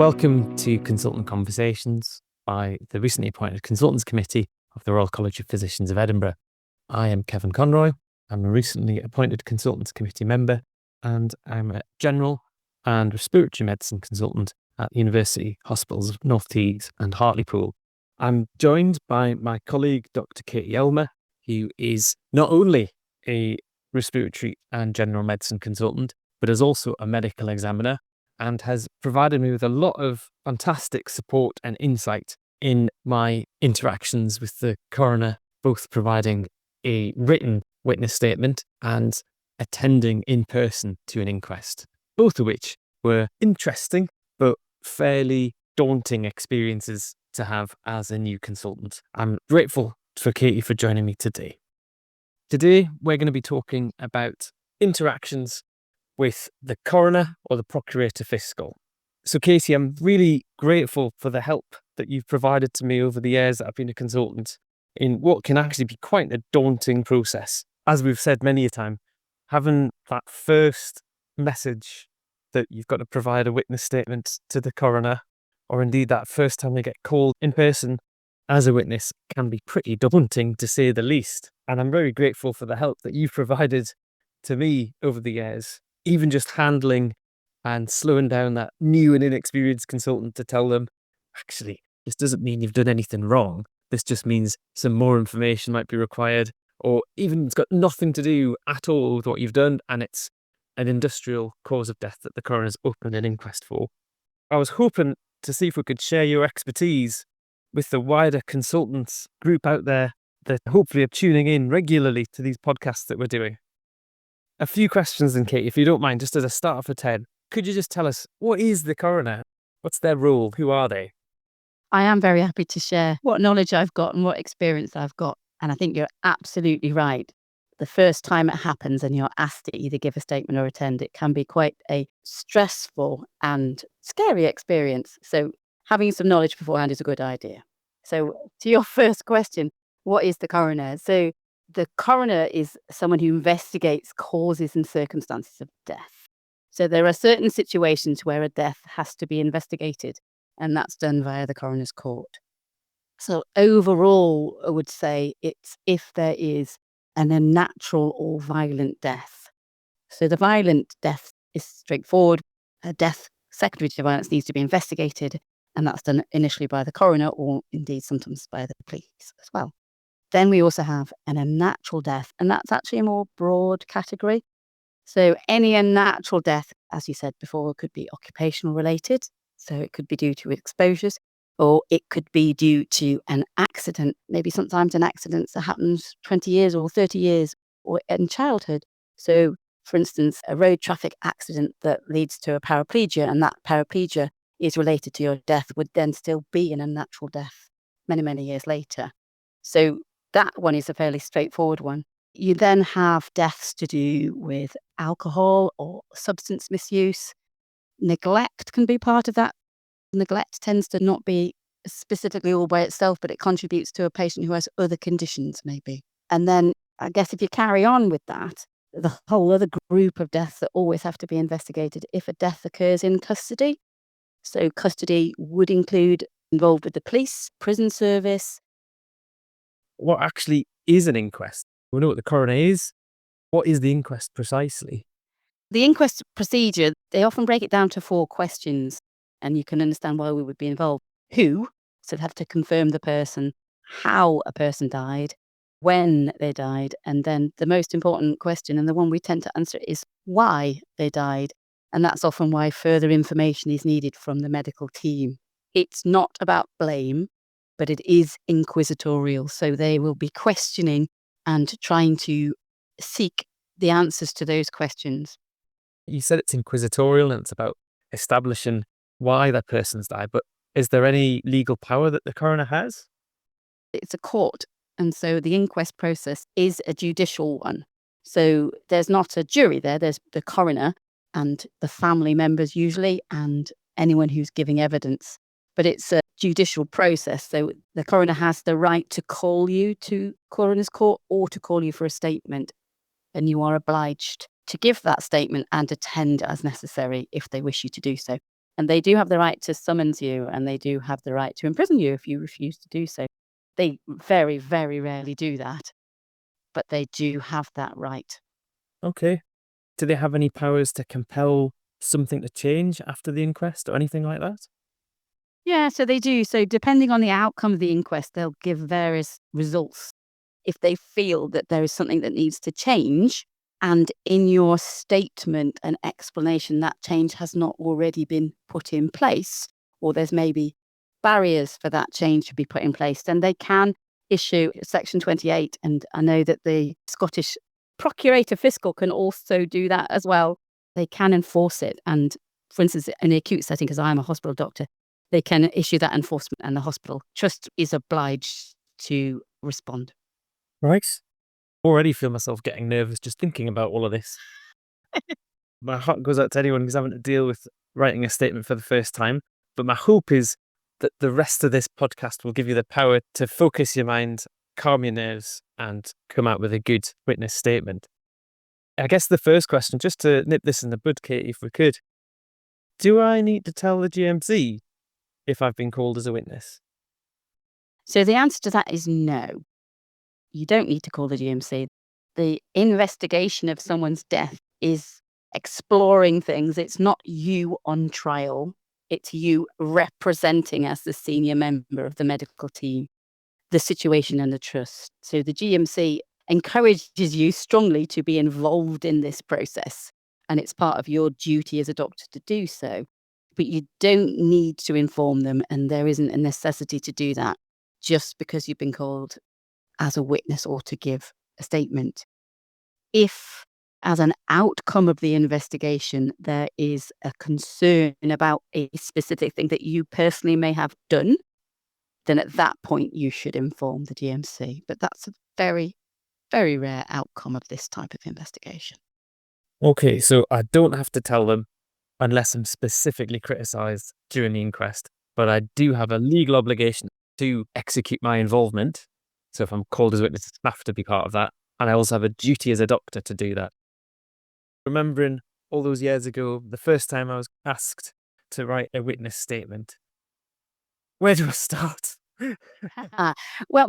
Welcome to Consultant Conversations by the recently appointed Consultants Committee of the Royal College of Physicians of Edinburgh. I am Kevin Conroy. I'm a recently appointed Consultants Committee member, and I'm a General and Respiratory Medicine consultant at the University Hospitals of North Tees and Hartlepool. I'm joined by my colleague, Dr Catherine Elmer, who is not only a Respiratory and General Medicine consultant, but is also a medical examiner and has provided me with a lot of fantastic support and insight in my interactions with the coroner, both providing a written witness statement and attending in person to an inquest, both of which were interesting but fairly daunting experiences to have as a new consultant. I'm grateful for Katie for joining me today. Today, we're going to be talking about interactions with the coroner or the procurator fiscal. So Katie, I'm really grateful for the help that you've provided to me over the years that I've been a consultant in what can actually be quite a daunting process. As we've said many a time, having that first message that you've got to provide a witness statement to the coroner, or indeed that first time they get called in person as a witness, can be pretty daunting to say the least. And I'm very grateful for the help that you've provided to me over the years, even just handling and slowing down that new and inexperienced consultant to tell them, actually, this doesn't mean you've done anything wrong. This just means some more information might be required, or even it's got nothing to do at all with what you've done, and it's an industrial cause of death that the coroner's opened an inquest for. I was hoping to see if we could share your expertise with the wider consultants group out there that hopefully are tuning in regularly to these podcasts that we're doing. A few questions then, Kate, if you don't mind, just as a start for 10. Could you just tell us, what is the coroner? What's their role? Who are they? I am very happy to share what knowledge I've got and what experience I've got. And I think you're absolutely right. The first time it happens and you're asked to either give a statement or attend, it can be quite a stressful and scary experience. So having some knowledge beforehand is a good idea. So to your first question, what is the coroner? So the coroner is someone who investigates causes and circumstances of death. So there are certain situations where a death has to be investigated, and that's done via the coroner's court. So overall, I would say it's if there is an unnatural or violent death. So the violent death is straightforward. A death secondary to violence needs to be investigated, and that's done initially by the coroner or indeed sometimes by the police as well. Then we also have an unnatural death, and that's actually a more broad category. So any unnatural death, as you said before, could be occupational related. So it could be due to exposures, or it could be due to an accident, maybe sometimes an accident that happens 20 years or 30 years or in childhood. So for instance, a road traffic accident that leads to a paraplegia, and that paraplegia is related to your death, would then still be an unnatural death many, many years later. So that one is a fairly straightforward one. You then have deaths to do with alcohol or substance misuse. Neglect can be part of that. Neglect tends to not be specifically all by itself, but it contributes to a patient who has other conditions maybe. And then I guess if you carry on with that, the whole other group of deaths that always have to be investigated if a death occurs in custody. So custody would include involved with the police, prison service. What actually is an inquest? We know what the coroner is. What is the inquest precisely? The inquest procedure, they often break it down to 4 questions, and you can understand why we would be involved. Who? So they have to confirm the person, how a person died, when they died, and then the most important question, and the one we tend to answer, is why they died. And that's often why further information is needed from the medical team. It's not about blame, but it is inquisitorial. So they will be questioning and trying to seek the answers to those questions. You said it's inquisitorial and it's about establishing why that person's died, but is there any legal power that the coroner has? It's a court, and so the inquest process is a judicial one. So there's not a jury there, there's the coroner and the family members usually, and anyone who's giving evidence. But it's a judicial process, so the coroner has the right to call you to coroner's court or to call you for a statement, and you are obliged to give that statement and attend as necessary if they wish you to do so. And they do have the right to summons you, and they do have the right to imprison you if you refuse to do so. They very, very rarely do that, but they do have that right. Okay. Do they have any powers to compel something to change after the inquest or anything like that? Yeah, so they do. So depending on the outcome of the inquest, they'll give various results. If they feel that there is something that needs to change, and in your statement and explanation that change has not already been put in place, or there's maybe barriers for that change to be put in place, then they can issue Section 28. And I know that the Scottish Procurator Fiscal can also do that as well. They can enforce it. And for instance, in the acute setting, because I'm a hospital doctor, they can issue that enforcement and the hospital trust is obliged to respond. Right. Already feel myself getting nervous just thinking about all of this. My heart goes out to anyone who's having to deal with writing a statement for the first time. But my hope is that the rest of this podcast will give you the power to focus your mind, calm your nerves, and come out with a good witness statement. I guess the first question, just to nip this in the bud, Katie, if we could, do I need to tell the GMC if I've been called as a witness? So the answer to that is no. You don't need to call the GMC. The investigation of someone's death is exploring things. It's not you on trial. It's you representing, as the senior member of the medical team, the situation and the trust. So the GMC encourages you strongly to be involved in this process. And it's part of your duty as a doctor to do so. But you don't need to inform them, and there isn't a necessity to do that just because you've been called as a witness or to give a statement. If, as an outcome of the investigation, there is a concern about a specific thing that you personally may have done, then at that point you should inform the GMC. But that's a very, very rare outcome of this type of investigation. Okay, so I don't have to tell them unless I'm specifically criticised during the inquest, but I do have a legal obligation to execute my involvement. So if I'm called as a witness, I have to be part of that. And I also have a duty as a doctor to do that. Remembering all those years ago, the first time I was asked to write a witness statement, where do I start? Well,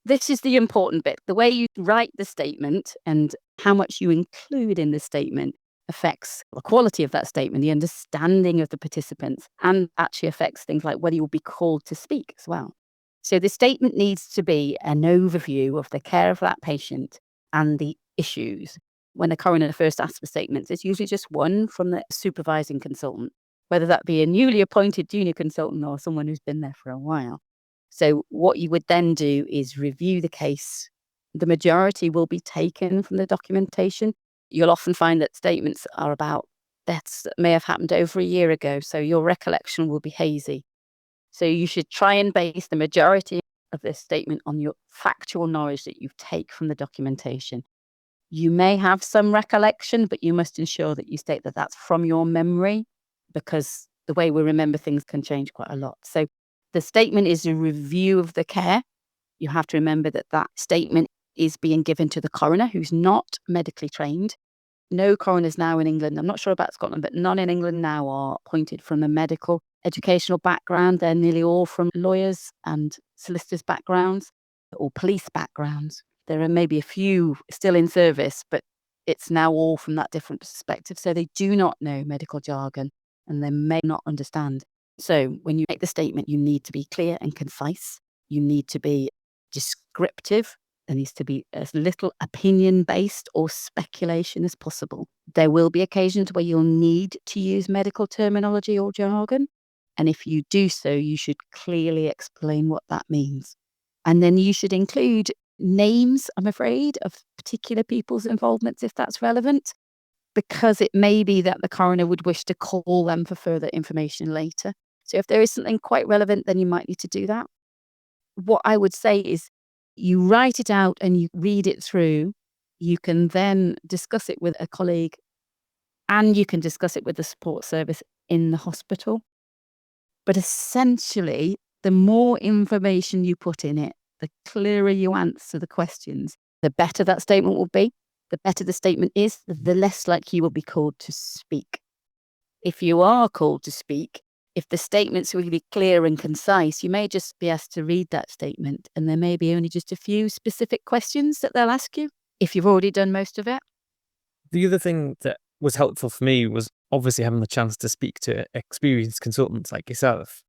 this is the important bit. The way you write the statement and how much you include in the statement affects the quality of that statement, the understanding of the participants, and actually affects things like whether you'll be called to speak as well. So the statement needs to be an overview of the care of that patient and the issues. When a coroner first asks for statements, it's usually just one from the supervising consultant, whether that be a newly appointed junior consultant or someone who's been there for a while. So what you would then do is review the case. The majority will be taken from the documentation. You'll often find that statements are about deaths that may have happened over a year ago, so your recollection will be hazy. So you should try and base the majority of this statement on your factual knowledge that you take from the documentation. You may have some recollection, but you must ensure that you state that that's from your memory, because the way we remember things can change quite a lot. So the statement is a review of the care. You have to remember that that statement is being given to the coroner, who's not medically trained. No coroners now in England, I'm not sure about Scotland, but none in England now are appointed from a medical educational background. They're nearly all from lawyers and solicitors' backgrounds or police backgrounds. There are maybe a few still in service, but it's now all from that different perspective. So they do not know medical jargon and they may not understand. So when you make the statement, you need to be clear and concise. You need to be descriptive. There needs to be as little opinion-based or speculation as possible. There will be occasions where you'll need to use medical terminology or jargon. And if you do so, you should clearly explain what that means. And then you should include names, I'm afraid, of particular people's involvements if that's relevant, because it may be that the coroner would wish to call them for further information later. So if there is something quite relevant, then you might need to do that. What I would say is you write it out and you read it through. You can then discuss it with a colleague and you can discuss it with the support service in the hospital. But essentially, the more information you put in it, the clearer you answer the questions, the better that statement will be. The better the statement is, the less likely you will be called to speak. If you are called to speak, if the statement's really clear and concise, you may just be asked to read that statement, and there may be only just a few specific questions that they'll ask you if you've already done most of it. The other thing that was helpful for me was obviously having the chance to speak to experienced consultants like yourself.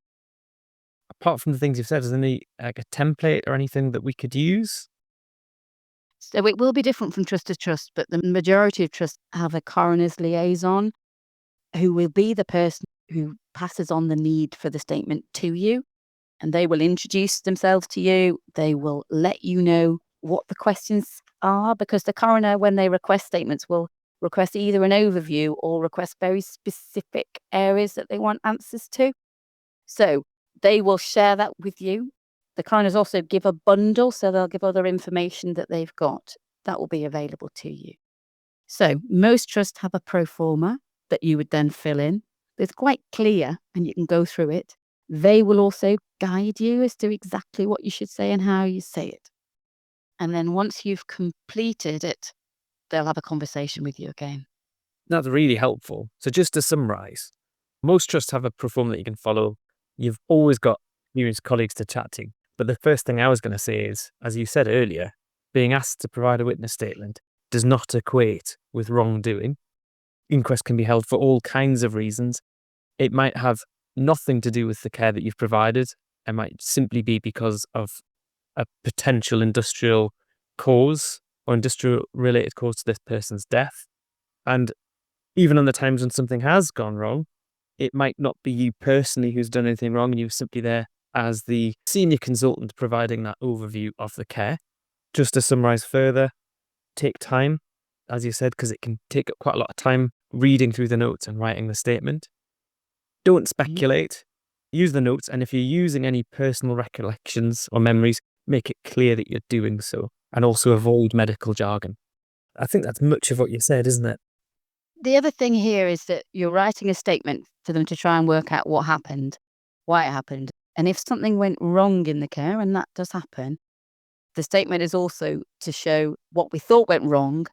Apart from the things you've said, is there any a template or anything that we could use? So it will be different from trust to trust, but the majority of trusts have a coroner's liaison who will be the person who passes on the need for the statement to you, and they will introduce themselves to you. They will let you know what the questions are, because the coroner, when they request statements, will request either an overview or request very specific areas that they want answers to. So they will share that with you. The coroners also give a bundle, so they'll give other information that they've got that will be available to you. So most trusts have a pro forma that you would then fill in. It's quite clear and you can go through it. They will also guide you as to exactly what you should say and how you say it. And then once you've completed it, they'll have a conversation with you again. That's really helpful. So just to summarise, most trusts have a pro forma that you can follow. You've always got experienced colleagues to chat to. But the first thing I was going to say is, as you said earlier, being asked to provide a witness statement does not equate with wrongdoing. Inquests can be held for all kinds of reasons. It might have nothing to do with the care that you've provided. It might simply be because of a potential industrial cause or industrial related cause to this person's death. And even on the times when something has gone wrong, it might not be you personally who's done anything wrong, and you're simply there as the senior consultant providing that overview of the care. Just to summarise further, take time, as you said, because it can take up quite a lot of time reading through the notes and writing the statement. Don't speculate. Use the notes, and if you're using any personal recollections or memories, make it clear that you're doing so, and also avoid medical jargon. I think that's much of what you said, isn't it? The other thing here is that you're writing a statement for them to try and work out what happened, why it happened. And if something went wrong in the care, and that does happen, the statement is also to show what we thought went wrong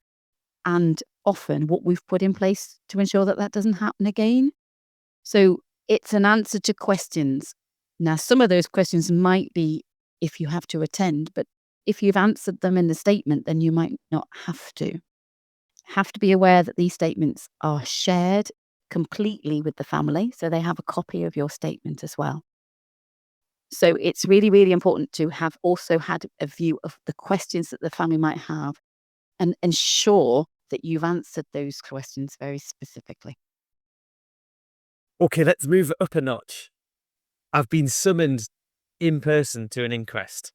and often what we've put in place to ensure that that doesn't happen again. So it's an answer to questions. Now, some of those questions might be if you have to attend, but if you've answered them in the statement, then you might not have to. Have to be aware that these statements are shared completely with the family, so they have a copy of your statement as well. So it's really, really important to have also had a view of the questions that the family might have and ensure that you've answered those questions very specifically. Okay, let's move it up a notch. I've been summoned in person to an inquest.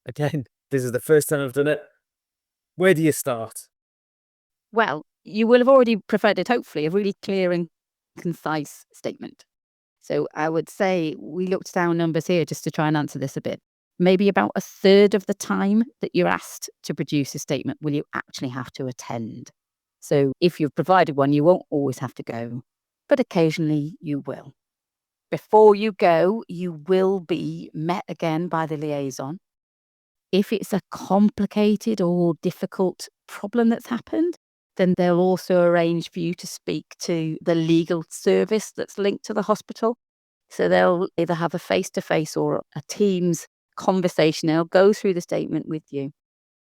Again, this is the first time I've done it. Where do you start? Well, you will have already provided, hopefully, a really clear and concise statement. So I would say we looked down numbers here just to try and answer this a bit. Maybe about a third of the time that you're asked to produce a statement will you actually have to attend. So if you've provided one, you won't always have to go, but occasionally you will. Before you go, you will be met again by the liaison. If it's a complicated or difficult problem that's happened, then they'll also arrange for you to speak to the legal service that's linked to the hospital. So they'll either have a face-to-face or a Teams conversation. They'll go through the statement with you.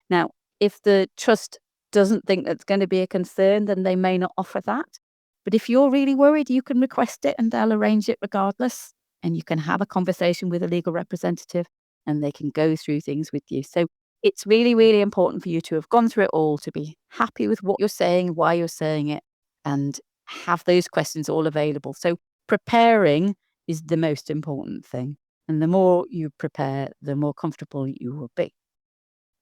Now, if the trust doesn't think that's going to be a concern, then they may not offer that. But if you're really worried, you can request it and they'll arrange it regardless. And you can have a conversation with a legal representative and they can go through things with you. So it's really, really important for you to have gone through it all, to be happy with what you're saying, why you're saying it, and have those questions all available. So preparing is the most important thing. And the more you prepare, the more comfortable you will be.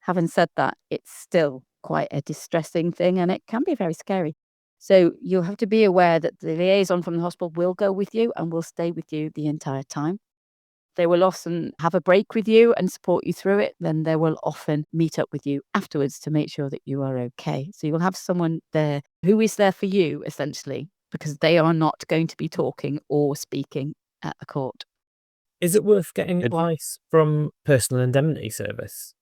Having said that, it's still quite a distressing thing and it can be very scary. So you'll have to be aware that the liaison from the hospital will go with you and will stay with you the entire time. They will often have a break with you and support you through it. Then they will often meet up with you afterwards to make sure that you are okay. So you'll have someone there who is there for you, essentially, because they are not going to be talking or speaking at the court. Is it worth getting advice from personal indemnity service?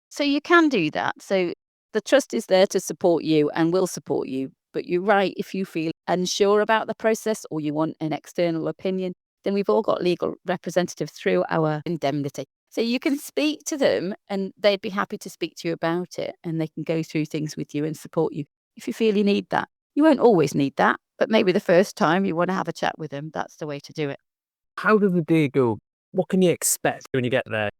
So you can do that. So the trust is there to support you and will support you, But you're right, if you feel unsure about the process or you want an external opinion, then we've all got legal representatives through our indemnity. So you can speak to them and they'd be happy to speak to you about it, and they can go through things with you and support you if you feel you need that. You won't always need that, but maybe the first time you want to have a chat with them, that's the way to do it. How does the day go? What can you expect when you get there?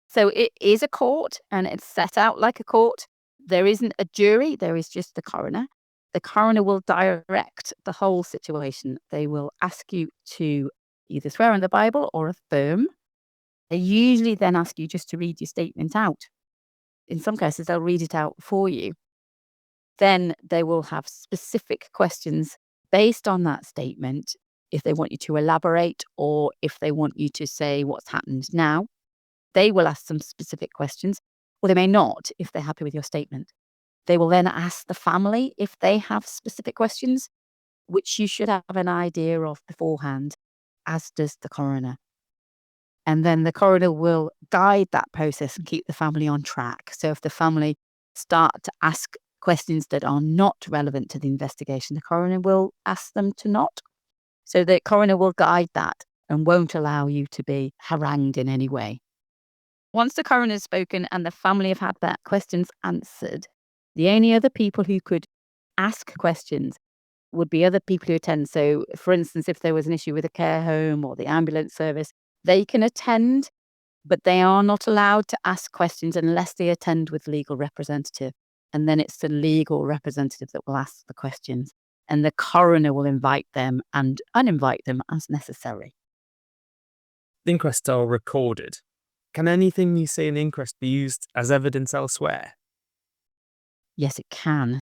So it is a court and it's set out like a court. There isn't a jury, there is just the coroner. The coroner will direct the whole situation. They will ask you to either swear on the Bible or affirm. They usually then ask you just to read your statement out. In some cases, they'll read it out for you. Then they will have specific questions based on that statement, if they want you to elaborate or if they want you to say what's happened now. They will ask some specific questions, or they may not if they're happy with your statement. They will then ask the family if they have specific questions, which you should have an idea of beforehand, as does the coroner. And then the coroner will guide that process and keep the family on track. So if the family start to ask questions that are not relevant to the investigation, the coroner will ask them to not. So the coroner will guide that and won't allow you to be harangued in any way. Once the coroner has spoken and the family have had their questions answered, the only other people who could ask questions would be other people who attend. So, for instance, if there was an issue with a care home or the ambulance service, they can attend, but they are not allowed to ask questions unless they attend with legal representative. And then it's the legal representative that will ask the questions. And the coroner will invite them and uninvite them as necessary. The inquests are recorded. Can anything you say in the inquest be used as evidence elsewhere? Yes, it can.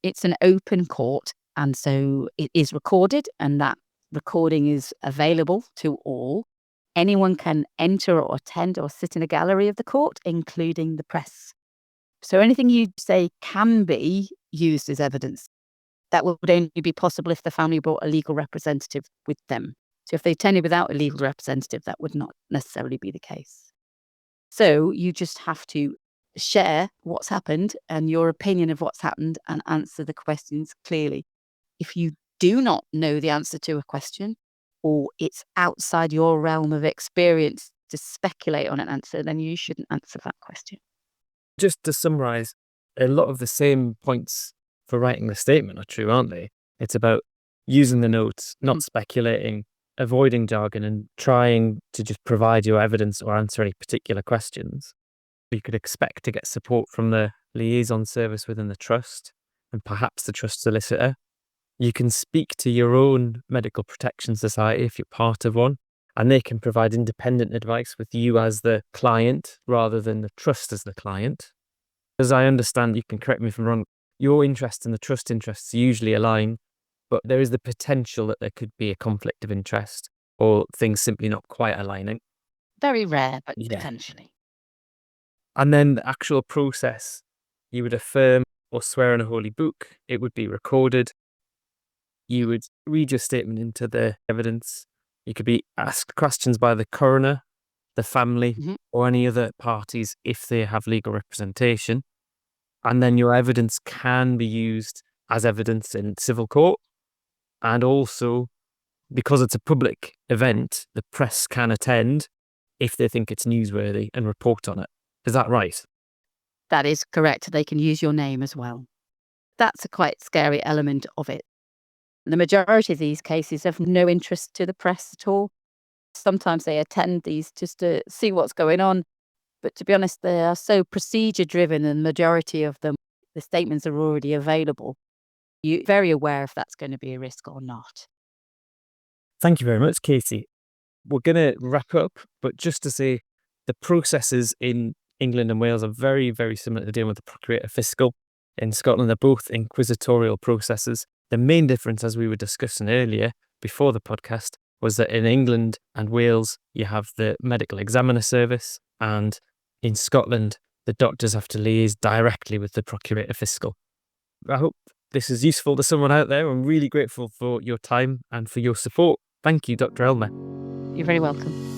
It's an open court, and so it is recorded, and that recording is available to all. Anyone can enter or attend or sit in a gallery of the court, including the press. So anything you say can be used as evidence. That would only be possible if the family brought a legal representative with them. So if they attended without a legal representative, that would not necessarily be the case. So you just have to share what's happened and your opinion of what's happened and answer the questions clearly. If you do not know the answer to a question, or it's outside your realm of experience to speculate on an answer, then you shouldn't answer that question. Just to summarise, a lot of the same points for writing the statement are true, aren't they? It's about using the notes, not speculating, avoiding jargon, and trying to just provide your evidence or answer any particular questions. You could expect to get support from the liaison service within the trust and perhaps the trust solicitor. You can speak to your own medical protection society if you're part of one, and they can provide independent advice with you as the client rather than the trust as the client. As I understand, you can correct me if I'm wrong, your interest and the trust interests usually align, but there is the potential that there could be a conflict of interest or things simply not quite aligning. Very rare, but Yeah. potentially. And then the actual process, you would affirm or swear on a holy book. It would be recorded. You would read your statement into the evidence. You could be asked questions by the coroner, the family, or any other parties if they have legal representation. And then your evidence can be used as evidence in civil court. And also, because it's a public event, the press can attend if they think it's newsworthy and report on it. Is that right? That is correct. They can use your name as well. That's a quite scary element of it. The majority of these cases have no interest to the press at all. Sometimes they attend these just to see what's going on. But to be honest, they are so procedure driven, and the majority of them, the statements are already available. You're very aware if that's going to be a risk or not. Thank you very much, Katie. We're going to wrap up, but just to say the processes in England and Wales are very, very similar to dealing with the Procurator Fiscal. In Scotland, they're both inquisitorial processes. The main difference, as we were discussing earlier before the podcast, was that in England and Wales, you have the medical examiner service, and in Scotland, the doctors have to liaise directly with the Procurator Fiscal. I hope this is useful to someone out there. I'm really grateful for your time and for your support. Thank you, Dr. Elmer. You're very welcome.